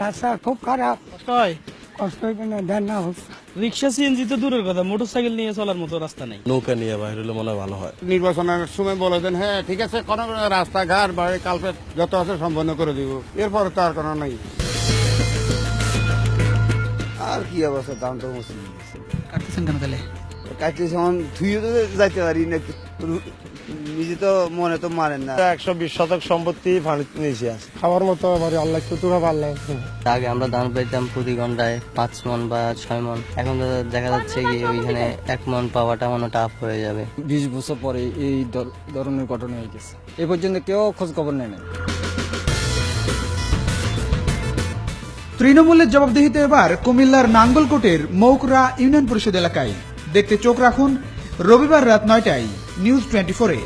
রাস্তা খুব খারাপ, কষ্ট হয়। কষ্ট না দেন না হচ্ছে। রিক্সা সিএনজি তো দূরের কথা, মোটরসাইকেল নিয়ে চলার মতো রাস্তা নেই। নৌকা নিয়ে বাইরে হলে মনে হয় ভালো হয়। নির্বাচনের সময় বলে দেন হ্যাঁ ঠিক আছে, কোনো রাস্তাঘাট বা কালপেট যত আছে সম্পন্ন করে দিব, এরপরে তো আর কোনো নাই। আর কি অবস্থা, দাম তো মুসলিম কাটতেছেন কেন তাহলে? কাটতে যখন ধুয়ে তো যাইতে পারি না, নিজে তো মনে তো মানেন না। 120 শতক সম্পত্তি পানিতে নিচে আছে। খাওয়ার মতো আবার আল্লাহ চতুরা পাল্লাই। আগে আমরা ধান পেতাম প্রতি ঘন্টায় 5 মন বা 6 মন, এখন তো দেখা যাচ্ছে কি ওইখানে 1 মন পাওয়াটা মনে টাফ হয়ে যাবে। 20 বছর পরে এই ধরনের ঘটনা হয়ে গেছে, এ পর্যন্ত কেউ খোঁজ খবর নেয় না। তৃণমূলের জবাবদিহিতে এবার কুমিল্লার নাঙ্গলকোটের মৌকরা ইউনিয়ন পরিষদ এলাকায়। দেখতে চোখ রাখুন রবিবার রাত 9টায় নিউজ 24-এ।